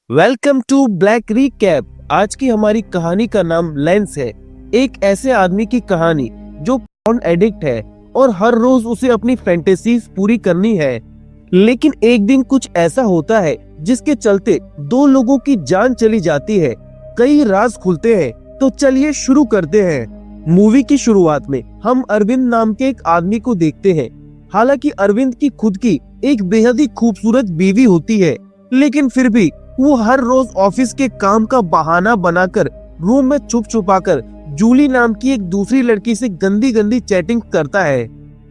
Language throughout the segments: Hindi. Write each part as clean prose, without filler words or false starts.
Welcome to black recap. आज की हमारी कहानी का नाम लेंस है। एक ऐसे आदमी की कहानी जो पॉर्न एडिक्ट है और हर रोज उसे अपनी फैंटेसीज पूरी करनी है। लेकिन एक दिन कुछ ऐसा होता है जिसके चलते दो लोगों की जान चली जाती है। कई राज खुलते हैं। तो चलिए शुरू करते हैं। मूवी की शुरुआत में हम अरविंद नाम के एक आदमी को देखते हैं। हालांकि अरविंद की खुद की एक बेहद ही खूबसूरत बीवी होती है, लेकिन फिर भी वो हर रोज ऑफिस के काम का बहाना बनाकर रूम में छुप छुपाकर जूली नाम की एक दूसरी लड़की से गंदी गंदी चैटिंग करता है।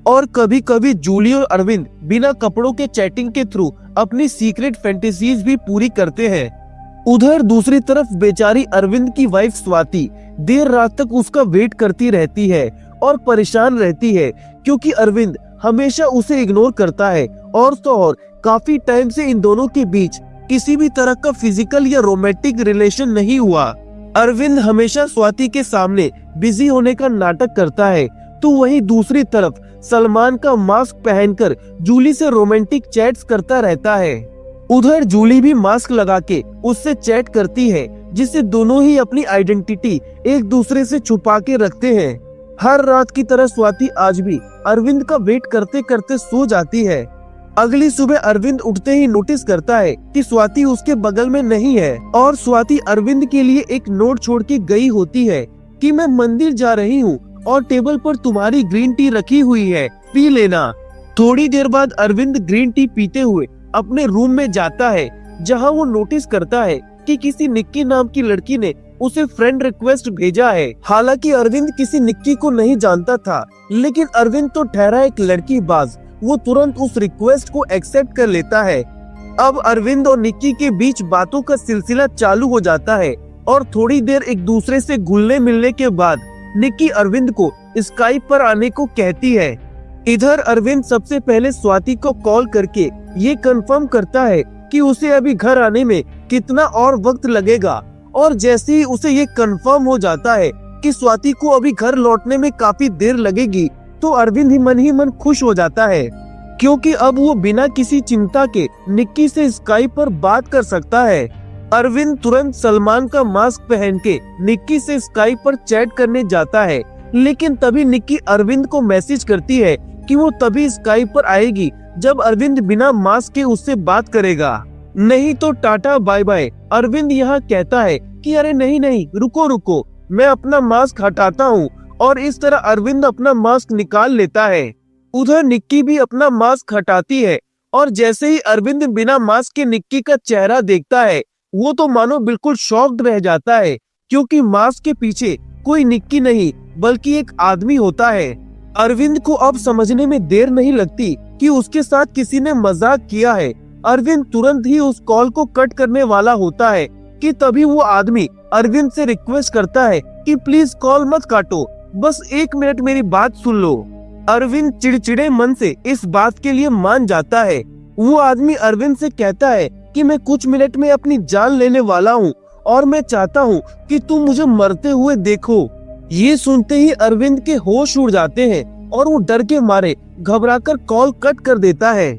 और कभी कभी जूली और अरविंद बिना कपड़ों के चैटिंग के थ्रू अपनी सीक्रेट फैंटेसीज भी पूरी करते हैं। उधर दूसरी तरफ बेचारी अरविंद की वाइफ स्वाति देर रात तक उसका वेट करती रहती है और परेशान रहती है, क्योंकि अरविंद हमेशा उसे इग्नोर करता है। और तो और काफी टाइम से इन दोनों के बीच किसी भी तरह का फिजिकल या रोमांटिक रिलेशन नहीं हुआ। अरविंद हमेशा स्वाति के सामने बिजी होने का नाटक करता है, तो वहीं दूसरी तरफ सलमान का मास्क पहनकर जूली से रोमांटिक चैट्स करता रहता है। उधर जूली भी मास्क लगा के उससे चैट करती है, जिससे दोनों ही अपनी आइडेंटिटी एक दूसरे से छुपा के रखते हैं। हर रात की तरह स्वाति आज भी अरविंद का वेट करते करते सो जाती है। अगली सुबह अरविंद उठते ही नोटिस करता है कि स्वाति उसके बगल में नहीं है, और स्वाति अरविंद के लिए एक नोट छोड़ के गई होती है कि मैं मंदिर जा रही हूँ और टेबल पर तुम्हारी ग्रीन टी रखी हुई है, पी लेना। थोड़ी देर बाद अरविंद ग्रीन टी पीते हुए अपने रूम में जाता है, जहाँ वो नोटिस करता है कि किसी निक्की नाम की लड़की ने उसे फ्रेंड रिक्वेस्ट भेजा है। हालांकि अरविंद किसी निक्की को नहीं जानता था, लेकिन अरविंद तो ठहरा एक लड़की बाज, वो तुरंत उस रिक्वेस्ट को एक्सेप्ट कर लेता है। अब अरविंद और निक्की के बीच बातों का सिलसिला चालू हो जाता है, और थोड़ी देर एक दूसरे से घुलने मिलने के बाद निक्की अरविंद को स्काइप पर आने को कहती है। इधर अरविंद सबसे पहले स्वाति को कॉल करके ये कंफर्म करता है कि उसे अभी घर आने में कितना और वक्त लगेगा, और जैसे ही उसे ये कंफर्म हो जाता है कि स्वाति को अभी घर लौटने में काफी देर लगेगी, तो अरविंद ही मन खुश हो जाता है, क्योंकि अब वो बिना किसी चिंता के निक्की से स्काइप पर बात कर सकता है। अरविंद तुरंत सलमान का मास्क पहन के निक्की से स्काइप पर चैट करने जाता है, लेकिन तभी निक्की अरविंद को मैसेज करती है कि वो तभी स्काइप पर आएगी जब अरविंद बिना मास्क के उससे बात करेगा, नहीं तो टाटा बाय बाय। अरविंद यहाँ कहता है कि अरे नहीं रुको रुको, मैं अपना मास्क हटाता हूँ, और इस तरह अरविंद अपना मास्क निकाल लेता है। उधर निक्की भी अपना मास्क हटाती है, और जैसे ही अरविंद बिना मास्क के निक्की का चेहरा देखता है, वो तो मानो बिल्कुल शॉक्ड रह जाता है, क्योंकि मास्क के पीछे कोई निक्की नहीं बल्कि एक आदमी होता है। अरविंद को अब समझने में देर नहीं लगती कि उसके साथ किसी ने मजाक किया है। अरविंद तुरंत ही उस कॉल को कट करने वाला होता है कि तभी वो आदमी अरविंद से रिक्वेस्ट करता है कि प्लीज कॉल मत काटो, बस 1 मिनट मेरी बात सुन लो। अरविंद चिड़चिड़े मन से इस बात के लिए मान जाता है। वो आदमी अरविंद से कहता है कि मैं कुछ मिनट में अपनी जान लेने वाला हूँ, और मैं चाहता हूँ कि तुम मुझे मरते हुए देखो। ये सुनते ही अरविंद के होश उड़ जाते हैं, और वो डर के मारे घबराकर कॉल कट कर देता है।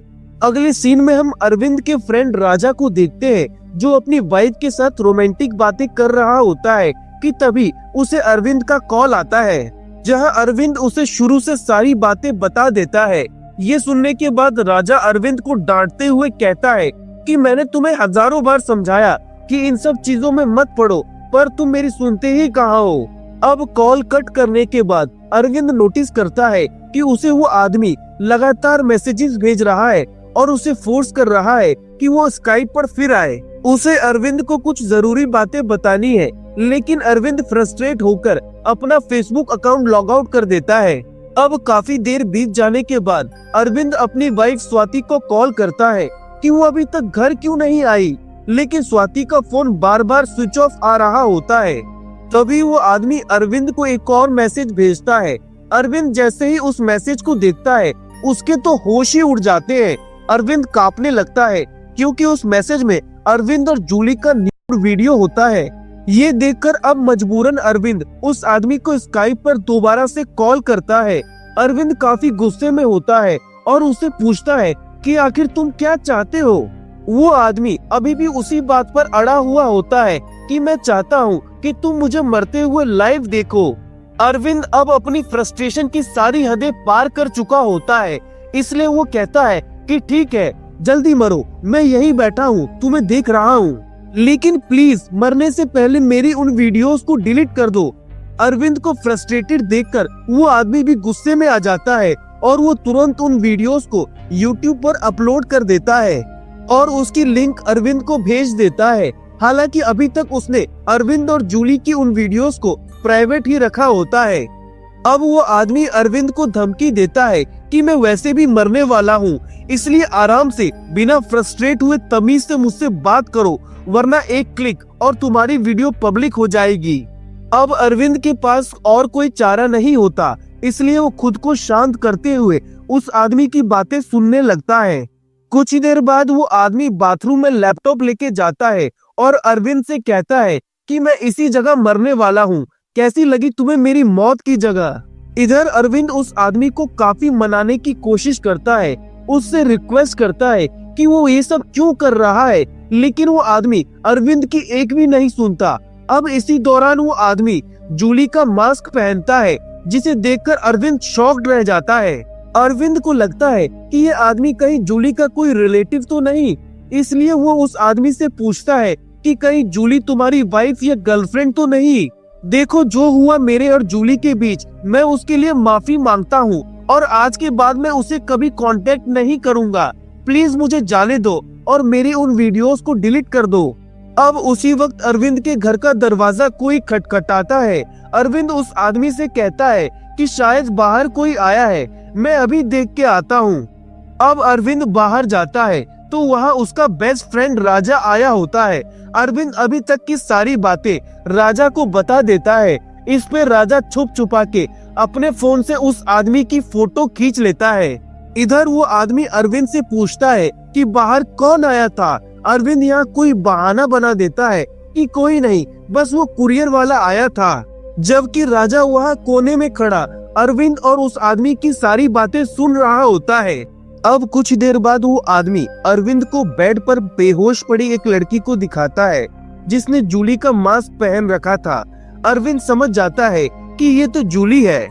अगले सीन में हम अरविंद के फ्रेंड राजा को देखते हैं, जो अपनी वाइफ के साथ रोमांटिक बातें कर रहा होता है कि तभी उसे अरविंद का कॉल आता है, जहां अरविंद उसे शुरू से सारी बातें बता देता है। ये सुनने के बाद राजा अरविंद को डांटते हुए कहता है कि मैंने तुम्हें हजारों बार समझाया कि इन सब चीजों में मत पड़ो, पर तुम मेरी सुनते ही कहाँ हो। अब कॉल कट करने के बाद अरविंद नोटिस करता है कि उसे वो आदमी लगातार मैसेजेस भेज रहा है और उसे फोर्स कर रहा है कि वो स्काइप पर फिर आए। उसे अरविंद को कुछ जरूरी बातें बतानी है, लेकिन अरविंद फ्रस्ट्रेट होकर अपना फेसबुक अकाउंट लॉग आउट कर देता है। अब काफी देर बीत जाने के बाद अरविंद अपनी वाइफ स्वाति को कॉल करता है कि वो अभी तक घर क्यों नहीं आई, लेकिन स्वाति का फोन बार बार स्विच ऑफ आ रहा होता है। तभी वो आदमी अरविंद को एक और मैसेज भेजता है। अरविंद जैसे ही उस मैसेज को देखता है, उसके तो होश ही उड़ जाते हैं। अरविंद कांपने लगता है, क्योंकि उस मैसेज में अरविंद और जूली का न्यूड वीडियो होता है। ये देखकर अब मजबूरन अरविंद उस आदमी को स्काइप पर दोबारा से कॉल करता है। अरविंद काफी गुस्से में होता है और उससे पूछता है कि आखिर तुम क्या चाहते हो। वो आदमी अभी भी उसी बात पर अड़ा हुआ होता है कि मैं चाहता हूँ कि तुम मुझे मरते हुए लाइव देखो। अरविंद अब अपनी फ्रस्ट्रेशन की सारी हदें पार कर चुका होता है, इसलिए वो कहता है कि ठीक है, जल्दी मरो, मैं यही बैठा हूँ, तुम्हें देख रहा हूँ, लेकिन प्लीज मरने से पहले मेरी उन वीडियोस को डिलीट कर दो। अरविंद को फ्रस्ट्रेटेड देखकर वो आदमी भी गुस्से में आ जाता है और वो तुरंत उन वीडियोस को YouTube पर अपलोड कर देता है और उसकी लिंक अरविंद को भेज देता है। हालांकि अभी तक उसने अरविंद और जूली की उन वीडियोस को प्राइवेट ही रखा होता है। अब वो आदमी अरविंद को धमकी देता है कि मैं वैसे भी मरने वाला हूँ, इसलिए आराम से बिना फ्रस्ट्रेट हुए तमीज से मुझसे बात करो, वरना एक क्लिक और तुम्हारी वीडियो पब्लिक हो जाएगी। अब अरविंद के पास और कोई चारा नहीं होता, इसलिए वो खुद को शांत करते हुए उस आदमी की बातें सुनने लगता है। कुछ ही देर बाद वो आदमी बाथरूम में लैपटॉप लेके जाता है और अरविंद से कहता है कि मैं इसी जगह मरने वाला हूँ, कैसी लगी तुम्हें मेरी मौत की जगह। इधर अरविंद उस आदमी को काफी मनाने की कोशिश करता है, उससे रिक्वेस्ट करता है कि वो ये सब क्यों कर रहा है, लेकिन वो आदमी अरविंद की एक भी नहीं सुनता। अब इसी दौरान वो आदमी जूली का मास्क पहनता है, जिसे देखकर अरविंद शॉक्ड रह जाता है। अरविंद को लगता है कि ये आदमी कहीं जूली का कोई रिलेटिव तो नहीं, इसलिए वो उस आदमी से पूछता है कि कहीं जूली तुम्हारी वाइफ या गर्लफ्रेंड तो नहीं। देखो, जो हुआ मेरे और जूली के बीच, मैं उसके लिए माफी मांगता हूँ और आज के बाद मैं उसे कभी कांटेक्ट नहीं करूँगा। प्लीज मुझे जाने दो और मेरी उन वीडियोस को डिलीट कर दो। अब उसी वक्त अरविंद के घर का दरवाजा कोई खटखटाता है। अरविंद उस आदमी से कहता है कि शायद बाहर कोई आया है, मैं अभी देख के आता हूँ। अब अरविंद बाहर जाता है तो वहाँ उसका बेस्ट फ्रेंड राजा आया होता है। अरविंद अभी तक की सारी बातें राजा को बता देता है। इस पे राजा छुप छुपा के अपने फोन से उस आदमी की फोटो खींच लेता है। इधर वो आदमी अरविंद से पूछता है कि बाहर कौन आया था। अरविंद यहाँ कोई बहाना बना देता है कि कोई नहीं, बस वो कुरियर वाला आया था, जबकि राजा वहाँ कोने में खड़ा अरविंद और उस आदमी की सारी बातें सुन रहा होता है। अब कुछ देर बाद वो आदमी अरविंद को बेड पर बेहोश पड़ी एक लड़की को दिखाता है, जिसने जूली का मास्क पहन रखा था। अरविंद समझ जाता है कि ये तो जूली है।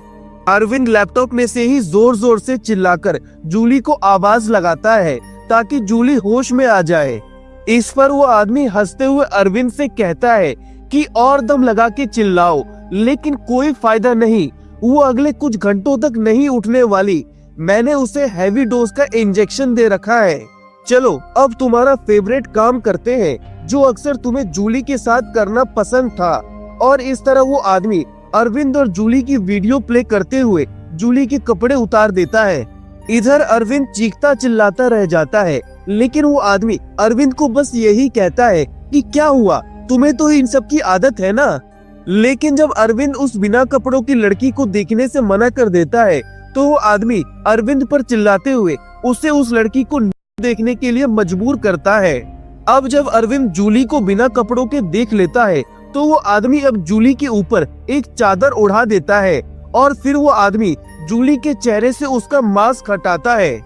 अरविंद लैपटॉप में से ही जोर जोर से चिल्लाकर जूली को आवाज लगाता है ताकि जूली होश में आ जाए। इस पर वो आदमी हंसते हुए अरविंद से कहता है कि और दम लगा के चिल्लाओ, लेकिन कोई फायदा नहीं, वो अगले कुछ घंटों तक नहीं उठने वाली। मैंने उसे हैवी डोज का इंजेक्शन दे रखा है। चलो अब तुम्हारा फेवरेट काम करते हैं, जो अक्सर तुम्हें जूली के साथ करना पसंद था। और इस तरह वो आदमी अरविंद और जूली की वीडियो प्ले करते हुए जूली के कपड़े उतार देता है। इधर अरविंद चीखता चिल्लाता रह जाता है, लेकिन वो आदमी अरविंद को बस यही कहता है कि क्या हुआ, तुम्हें तो इन सब की आदत है ना। लेकिन जब अरविंद उस बिना कपड़ों की लड़की को देखने से मना कर देता है, तो वो आदमी अरविंद पर चिल्लाते हुए उसे उस लड़की को देखने के लिए मजबूर करता है। अब जब अरविंद जूली को बिना कपड़ों के देख लेता है, तो वो आदमी अब जूली के ऊपर एक चादर उड़ा देता है और फिर वो आदमी जूली के चेहरे से उसका मास्क हटाता है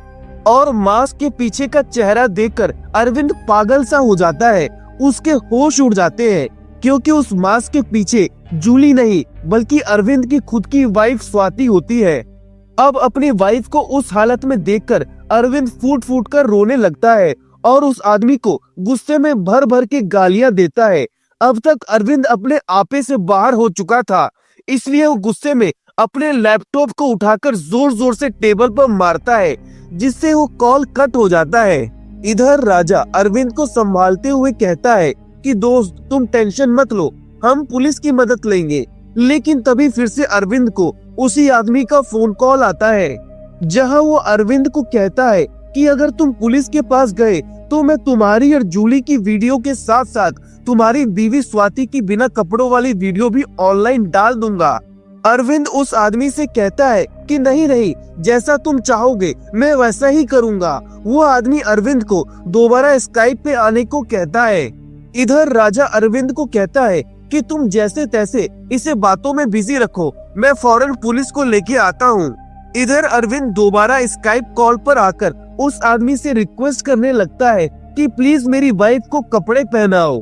और मास्क के पीछे का चेहरा देखकर अरविंद पागल सा हो जाता है। उसके होश उड़ जाते हैं, क्योंकि उस मास्क के पीछे जूली नहीं बल्कि अरविंद की खुद की वाइफ स्वाति होती है। अब अपनी वाइफ को उस हालत में देखकर अरविंद फूट फूट कर रोने लगता है और उस आदमी को गुस्से में भर भर के गालियां देता है। अब तक अरविंद अपने आपे से बाहर हो चुका था, इसलिए वो गुस्से में अपने लैपटॉप को उठाकर जोर जोर से टेबल पर मारता है, जिससे वो कॉल कट हो जाता है। इधर राजा अरविंद को संभालते हुए कहता है कि दोस्त तुम टेंशन मत लो, हम पुलिस की मदद लेंगे। लेकिन तभी फिर से अरविंद को उसी आदमी का फोन कॉल आता है, जहां वो अरविंद को कहता है कि अगर तुम पुलिस के पास गए तो मैं तुम्हारी और जूली की वीडियो के साथ साथ तुम्हारी बीवी स्वाति की बिना कपड़ों वाली वीडियो भी ऑनलाइन डाल दूंगा। अरविंद उस आदमी से कहता है कि नहीं नहीं, जैसा तुम चाहोगे मैं वैसा ही करूंगा। वो आदमी अरविंद को दोबारा स्काइप पे आने को कहता है। इधर राजा अरविंद को कहता है कि तुम जैसे तैसे इसे बातों में बिजी रखो, मैं फौरन पुलिस को लेके आता हूँ। इधर अरविंद दोबारा स्काइप कॉल पर आकर उस आदमी से रिक्वेस्ट करने लगता है, कि प्लीज मेरी वाइफ को कपड़े पहनाओ।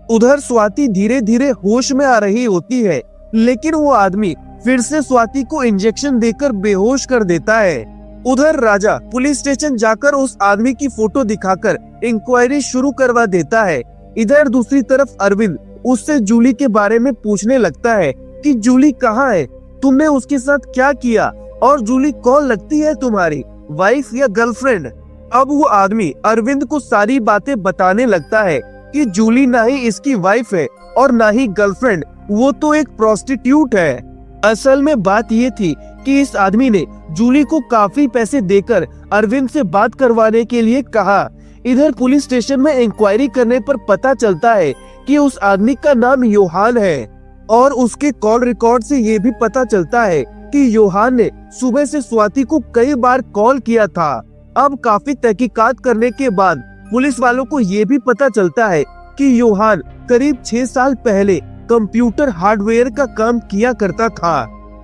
उधर स्वाति धीरे धीरे होश में आ रही होती है, लेकिन वो आदमी फिर से स्वाति को इंजेक्शन देकर बेहोश कर देता है। उधर राजा पुलिस स्टेशन जाकर उस आदमी की फोटो दिखाकर इंक्वायरी शुरू करवा देता है। इधर दूसरी तरफ अरविंद उससे जूली के बारे में पूछने लगता है कि जूली कहाँ है, तुमने उसके साथ क्या किया और जूली कौन लगती है तुम्हारी, वाइफ या गर्लफ्रेंड। अब वो आदमी अरविंद को सारी बातें बताने लगता है कि जूली ना ही इसकी वाइफ है और ना ही गर्लफ्रेंड, वो तो एक प्रोस्टिट्यूट है। असल में बात ये थी कि इस आदमी ने जूली को काफी पैसे देकर अरविंद से बात करवाने के लिए कहा। इधर पुलिस स्टेशन में इंक्वायरी करने पर पता चलता है कि उस आदमी का नाम योहान है और उसके कॉल रिकॉर्ड से ये भी पता चलता है कि योहान ने सुबह से स्वाति को कई बार कॉल किया था। अब काफी तहकीकात करने के बाद पुलिस वालों को ये भी पता चलता है कि योहान करीब 6 साल पहले कंप्यूटर हार्डवेयर का काम किया करता था।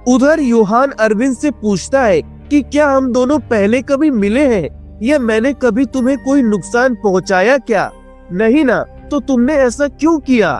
उधर योहान अरविंद से पूछता है कि क्या हम दोनों पहले कभी मिले हैं या मैंने कभी तुम्हें कोई नुकसान पहुंचाया क्या? नहीं ना, तो तुमने ऐसा क्यों किया?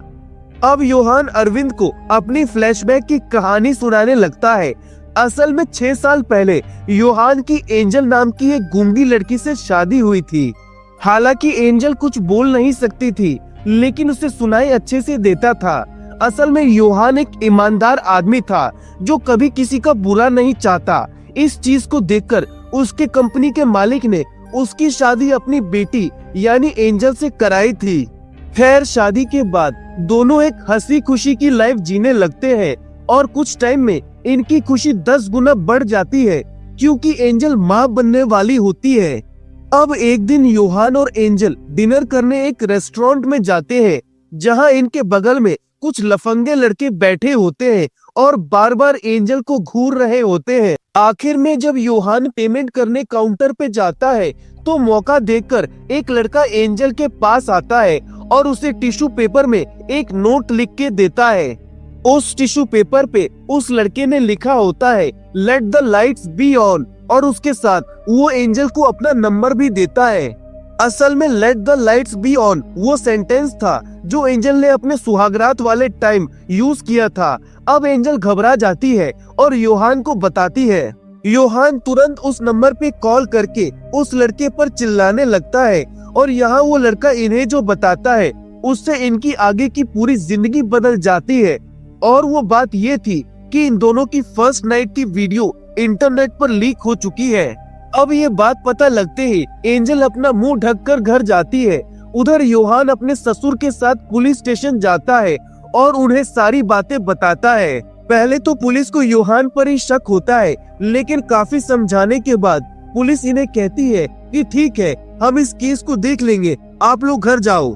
अब योहान अरविंद को अपनी फ्लैशबैक की कहानी सुनाने लगता है। असल में 6 साल पहले योहान की एंजल नाम की एक गूंगी लड़की से शादी हुई थी। हालांकि एंजल कुछ बोल नहीं सकती थी, लेकिन उसे सुनाई अच्छे से देता था। असल में योहान एक ईमानदार आदमी था जो कभी किसी का बुरा नहीं चाहता। इस चीज को देखकर उसके कंपनी के मालिक ने उसकी शादी अपनी बेटी यानी एंजल से कराई थी। खैर शादी के बाद दोनों एक हंसी खुशी की लाइफ जीने लगते हैं और कुछ टाइम में इनकी खुशी 10 गुना बढ़ जाती है क्योंकि एंजल माँ बनने वाली होती है। अब एक दिन योहान और एंजल डिनर करने एक रेस्टोरेंट में जाते हैं जहां इनके बगल में कुछ लफंगे लड़के बैठे होते हैं और बार बार एंजल को घूर रहे होते हैं। आखिर में जब योहान पेमेंट करने काउंटर पे जाता है तो मौका देखकर एक लड़का एंजल के पास आता है और उसे टिश्यू पेपर में एक नोट लिख के देता है। उस टिश्यू पेपर पे उस लड़के ने लिखा होता है let the lights be on और उसके साथ वो एंजल को अपना नंबर भी देता है। असल में let the lights be on वो सेंटेंस था जो एंजल ने अपने सुहागरात वाले टाइम यूज किया था। अब एंजल घबरा जाती है और योहान को बताती है। योहान तुरंत उस नंबर पे कॉल करके उस लड़के पर चिल्लाने लगता है और यहाँ वो लड़का इन्हें जो बताता है उससे इनकी आगे की पूरी जिंदगी बदल जाती है। और वो बात ये थी कि इन दोनों की फर्स्ट नाइट की वीडियो इंटरनेट पर लीक हो चुकी है। अब ये बात पता लगते ही एंजल अपना मुंह ढककर घर जाती है। उधर योहान अपने ससुर के साथ पुलिस स्टेशन जाता है और उन्हें सारी बातें बताता है। पहले तो पुलिस को योहान पर ही शक होता है, लेकिन काफी समझाने के बाद पुलिस इन्हें कहती है कि ठीक है हम इस केस को देख लेंगे, आप लोग घर जाओ।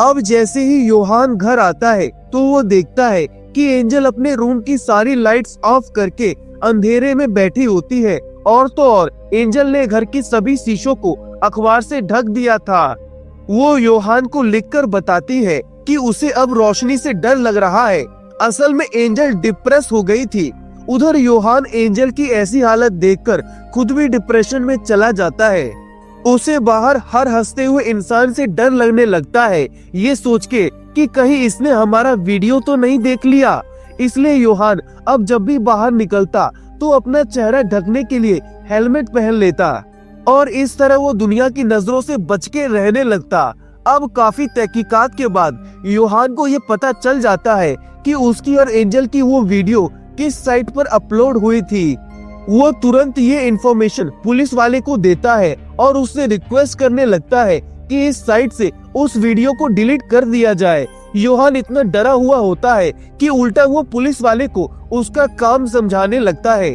अब जैसे ही योहान घर आता है तो वो देखता है कि एंजल अपने रूम की सारी लाइट्स ऑफ करके अंधेरे में बैठी होती है और तो और एंजल ने घर की सभी शीशों को अखबार से ढक दिया था। वो योहान को लिखकर बताती है कि उसे अब रोशनी से डर लग रहा है। असल में एंजल डिप्रेस हो गई थी। उधर योहान एंजल की ऐसी हालत देखकर खुद भी डिप्रेशन में चला जाता है। उसे बाहर हर हंसते हुए इंसान से डर लगने लगता है, ये सोच के कि कहीं इसने हमारा वीडियो तो नहीं देख लिया। इसलिए योहान अब जब भी बाहर निकलता तो अपना चेहरा ढकने के लिए हेलमेट पहन लेता और इस तरह वो दुनिया की नजरों से बच के रहने लगता। अब काफी तहकीकात के बाद योहान को ये पता चल जाता है कि उसकी और एंजल की वो वीडियो किस साइट पर अपलोड हुई थी। वो तुरंत ये इन्फॉर्मेशन पुलिस वाले को देता है और उससे रिक्वेस्ट करने लगता है कि इस साइट से उस वीडियो को डिलीट कर दिया जाए। योहान इतना डरा हुआ होता है कि उल्टा वो पुलिस वाले को उसका काम समझाने लगता है।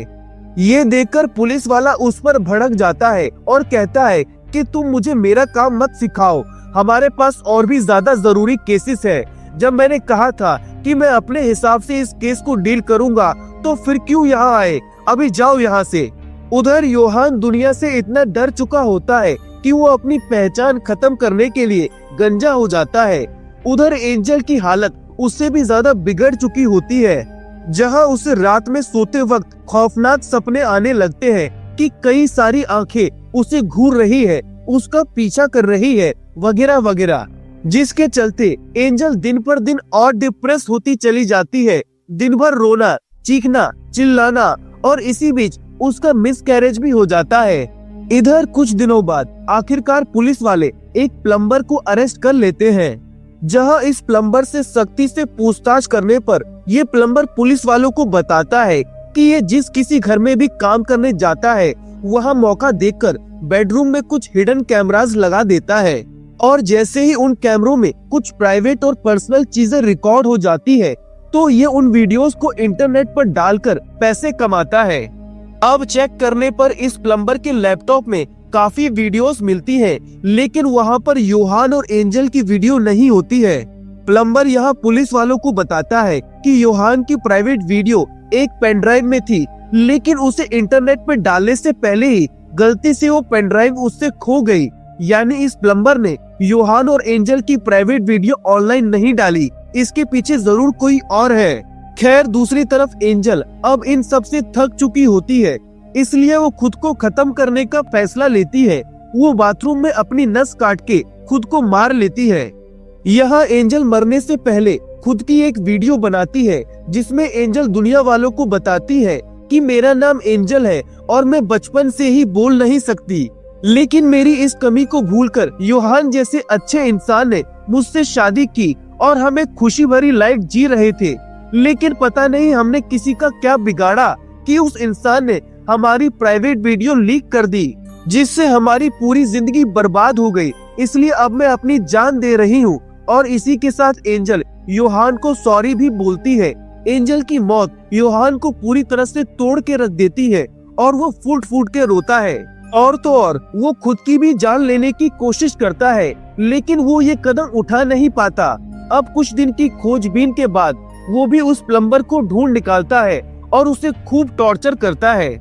ये देखकर पुलिस वाला उस पर भड़क जाता है और कहता है कि तुम मुझे मेरा काम मत सिखाओ, हमारे पास और भी ज्यादा जरूरी केसेस है। जब मैंने कहा था कि मैं अपने हिसाब से इस केस को डील करूंगा तो फिर क्यों यहाँ आए, अभी जाओ यहाँ से। उधर योहान दुनिया से इतना डर चुका होता है कि वो अपनी पहचान खत्म करने के लिए गंजा हो जाता है। उधर एंजल की हालत उससे भी ज्यादा बिगड़ चुकी होती है, जहां उसे रात में सोते वक्त खौफनाक सपने आने लगते हैं कि कई सारी आंखें उसे घूर रही है, उसका पीछा कर रही है वगैरह वगैरह, जिसके चलते एंजल दिन पर दिन और डिप्रेस होती चली जाती है। दिन भर रोना, चीखना, चिल्लाना और इसी बीच उसका मिसकैरेज भी हो जाता है। इधर कुछ दिनों बाद आखिरकार पुलिस वाले एक प्लम्बर को अरेस्ट कर लेते हैं, जहां इस प्लम्बर से सख्ती से पूछताछ करने पर ये प्लम्बर पुलिस वालों को बताता है कि ये जिस किसी घर में भी काम करने जाता है वहां मौका देखकर बेडरूम में कुछ हिडन कैमरास लगा देता है, और जैसे ही उन कैमरों में कुछ प्राइवेट और पर्सनल चीजें रिकॉर्ड हो जाती है तो ये उन वीडियोस को इंटरनेट पर डालकर पैसे कमाता है। अब चेक करने पर इस प्लम्बर के लैपटॉप में काफी वीडियोस मिलती हैं, लेकिन वहां पर योहान और एंजल की वीडियो नहीं होती है। प्लम्बर यहाँ पुलिस वालों को बताता है कि योहान की प्राइवेट वीडियो एक पेन ड्राइव में थी, लेकिन उसे इंटरनेट पर डालने से पहले ही गलती से वो पेन ड्राइव उससे खो गई। यानी इस प्लम्बर ने योहान और एंजल की प्राइवेट वीडियो ऑनलाइन नहीं डाली, इसके पीछे जरूर कोई और है। खैर दूसरी तरफ एंजल अब इन सब से थक चुकी होती है, इसलिए वो खुद को खत्म करने का फैसला लेती है। वो बाथरूम में अपनी नस काट के खुद को मार लेती है। यहाँ एंजल मरने से पहले खुद की एक वीडियो बनाती है, जिसमें एंजल दुनिया वालों को बताती है कि मेरा नाम एंजल है और मैं बचपन से ही बोल नहीं सकती, लेकिन मेरी इस कमी को भूलकर योहान जैसे अच्छे इंसान ने मुझसे शादी की और हमें खुशी भरी लाइफ जी रहे थे। लेकिन पता नहीं हमने किसी का क्या बिगाड़ा कि उस इंसान ने हमारी प्राइवेट वीडियो लीक कर दी, जिससे हमारी पूरी जिंदगी बर्बाद हो गई। इसलिए अब मैं अपनी जान दे रही हूँ। और इसी के साथ एंजल योहान को सॉरी भी बोलती है। एंजल की मौत योहान को पूरी तरह से तोड़ के रख देती है और वो फूट फूट के रोता है। और तो और वो खुद की भी जान लेने की कोशिश करता है, लेकिन वो ये कदम उठा नहीं पाता। अब कुछ दिन की खोजबीन के बाद वो भी उस प्लम्बर को ढूंढ निकालता है और उसे खूब टॉर्चर करता है।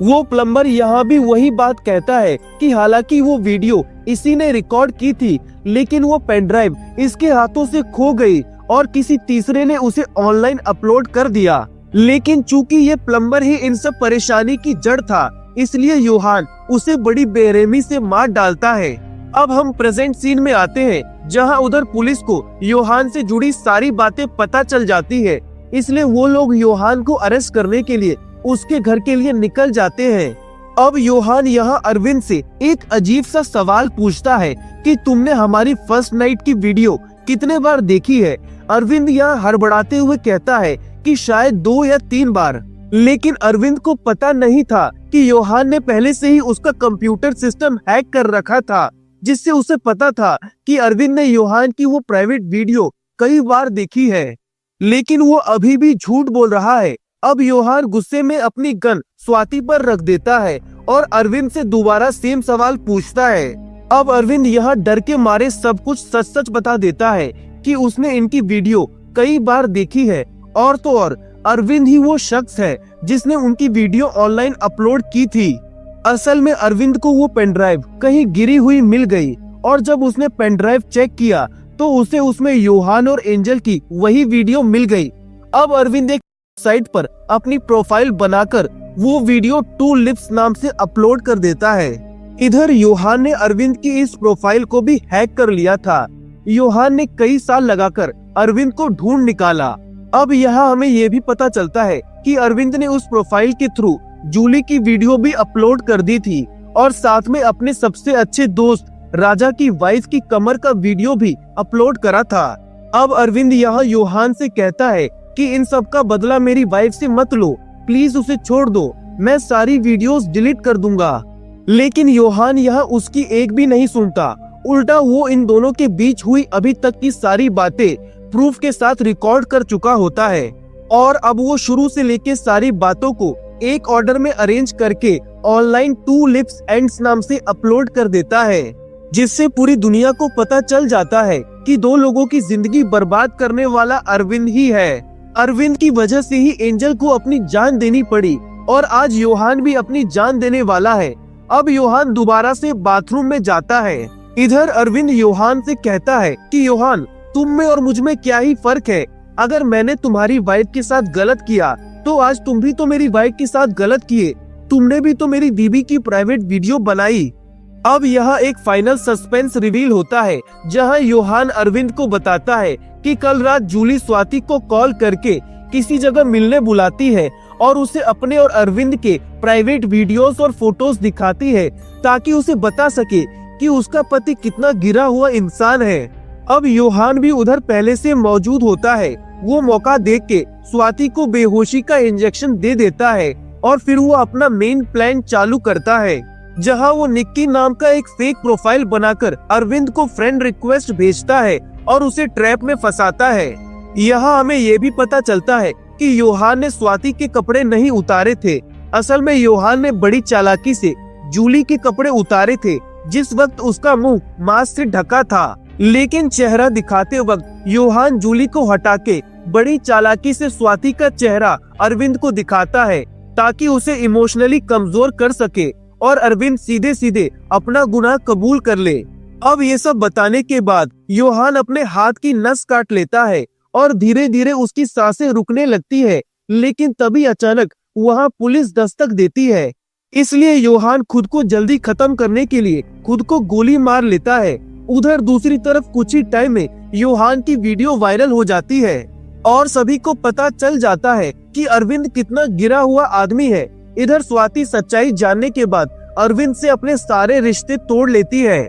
वो प्लम्बर यहाँ भी वही बात कहता है कि हालांकि वो वीडियो इसी ने रिकॉर्ड की थी, लेकिन वो पेन ड्राइव इसके हाथों से खो गई और किसी तीसरे ने उसे ऑनलाइन अपलोड कर दिया। लेकिन चूंकि ये प्लम्बर ही इन सब परेशानी की जड़ था, इसलिए योहान उसे बड़ी बेरहमी से मार डालता है। अब हम प्रेजेंट सीन में आते हैं, जहां उधर पुलिस को योहान से जुड़ी सारी बातें पता चल जाती है, इसलिए वो लोग योहान को अरेस्ट करने के लिए उसके घर के लिए निकल जाते हैं। अब योहान यहाँ अरविंद से एक अजीब सा सवाल पूछता है कि तुमने हमारी फर्स्ट नाइट की वीडियो कितने बार देखी है। अरविंद यहाँ हड़बड़ाते हुए कहता है कि शायद 2 या 3 बार, लेकिन अरविंद को पता नहीं था कि योहान ने पहले से ही उसका कंप्यूटर सिस्टम हैक कर रखा था, जिससे उसे पता था कि अरविंद ने योहान की वो प्राइवेट वीडियो कई बार देखी है, लेकिन वो अभी भी झूठ बोल रहा है। अब योहान गुस्से में अपनी गन स्वाति पर रख देता है और अरविंद से दोबारा सेम सवाल पूछता है। अब अरविंद यहाँ डर के मारे सब कुछ सच सच बता देता है कि उसने इनकी वीडियो कई बार देखी है, और तो और अरविंद ही वो शख्स है जिसने उनकी वीडियो ऑनलाइन अपलोड की थी। असल में अरविंद को वो पेन ड्राइव कहीं गिरी हुई मिल गई, और जब उसने पेन ड्राइव चेक किया तो उसे उसमें योहान और एंजल की वही वीडियो मिल गई। अब अरविंद एक साइट पर अपनी प्रोफाइल बनाकर वो वीडियो 2 लिप्स नाम से अपलोड कर देता है। इधर योहान ने अरविंद की इस प्रोफाइल को भी हैक कर लिया था। योहान ने कई साल लगाकर अरविंद को ढूंढ निकाला। अब यहाँ हमें ये भी पता चलता है कि अरविंद ने उस प्रोफाइल के थ्रू जूली की वीडियो भी अपलोड कर दी थी, और साथ में अपने सबसे अच्छे दोस्त राजा की वाइफ की कमर का वीडियो भी अपलोड करा था। अब अरविंद यहाँ योहान से कहता है कि इन सब का बदला मेरी वाइफ से मत लो, प्लीज उसे छोड़ दो, मैं सारी वीडियोस डिलीट कर दूंगा। लेकिन योहान यहाँ उसकी एक भी नहीं सुनता, उल्टा वो इन दोनों के बीच हुई अभी तक की सारी बातें प्रूफ के साथ रिकॉर्ड कर चुका होता है, और अब वो शुरू से लेके सारी बातों को एक ऑर्डर में अरेंज करके ऑनलाइन 2 लिप्स एंड्स नाम से अपलोड कर देता है, जिससे पूरी दुनिया को पता चल जाता है कि 2 लोगों की जिंदगी बर्बाद करने वाला अरविंद ही है। अरविंद की वजह से ही एंजल को अपनी जान देनी पड़ी, और आज योहान भी अपनी जान देने वाला है। अब योहान दोबारा से बाथरूम में जाता है। इधर अरविंद योहान से कहता है कि योहान, तुम में और मुझ में क्या ही फर्क है। अगर मैंने तुम्हारी वाइफ के साथ गलत किया तो आज तुम भी तो मेरी वाइफ के साथ गलत किए। तुमने भी तो मेरी बीबी की प्राइवेट वीडियो बनाई। अब यहाँ एक फाइनल सस्पेंस रिवील होता है, जहाँ योहान अरविंद को बताता है कि कल रात जूली स्वाति को कॉल करके किसी जगह मिलने बुलाती है और उसे अपने और अरविंद के प्राइवेट वीडियोस और फोटोज दिखाती है, ताकि उसे बता सके कि उसका पति कितना गिरा हुआ इंसान है। अब योहान भी उधर पहले से मौजूद होता है। वो मौका देख के स्वाति को बेहोशी का इंजेक्शन दे देता है और फिर वो अपना मेन प्लान चालू करता है, जहां वो निक्की नाम का एक फेक प्रोफाइल बनाकर अरविंद को फ्रेंड रिक्वेस्ट भेजता है और उसे ट्रैप में फंसाता है। यहाँ हमें ये भी पता चलता है कि योहान ने स्वाति के कपड़े नहीं उतारे थे। असल में योहान ने बड़ी चालाकी से जूली के कपड़े उतारे थे, जिस वक्त उसका मुंह मास्क से ढका था। लेकिन चेहरा दिखाते वक्त योहान जूली को हटा के बड़ी चालाकी से स्वाति का चेहरा अरविंद को दिखाता है, ताकि उसे इमोशनली कमजोर कर सके और अरविंद सीधे सीधे अपना गुनाह कबूल कर ले। अब ये सब बताने के बाद योहान अपने हाथ की नस काट लेता है और धीरे धीरे उसकी सांसें रुकने लगती है। लेकिन तभी अचानक वहाँ पुलिस दस्तक देती है, इसलिए योहान खुद को जल्दी खत्म करने के लिए खुद को गोली मार लेता है। उधर दूसरी तरफ कुछ ही टाइम में योहान की वीडियो वायरल हो जाती है और सभी को पता चल जाता है कि अरविंद कितना गिरा हुआ आदमी है। इधर स्वाति सच्चाई जानने के बाद अरविंद से अपने सारे रिश्ते तोड़ लेती है।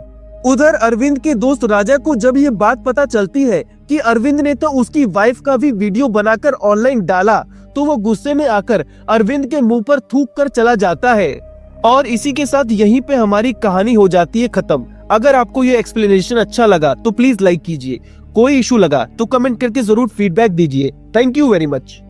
उधर अरविंद के दोस्त राजा को जब ये बात पता चलती है कि अरविंद ने तो उसकी वाइफ का भी वीडियो बनाकर ऑनलाइन डाला, तो वो गुस्से में आकर अरविंद के मुंह पर थूक कर चला जाता है। और इसी के साथ यहीं पे हमारी कहानी हो जाती है खत्म। अगर आपको ये एक्सप्लेनेशन अच्छा लगा तो प्लीज लाइक कीजिए, कोई इशू लगा तो कमेंट करके जरूर फीडबैक दीजिए। Thank you very much.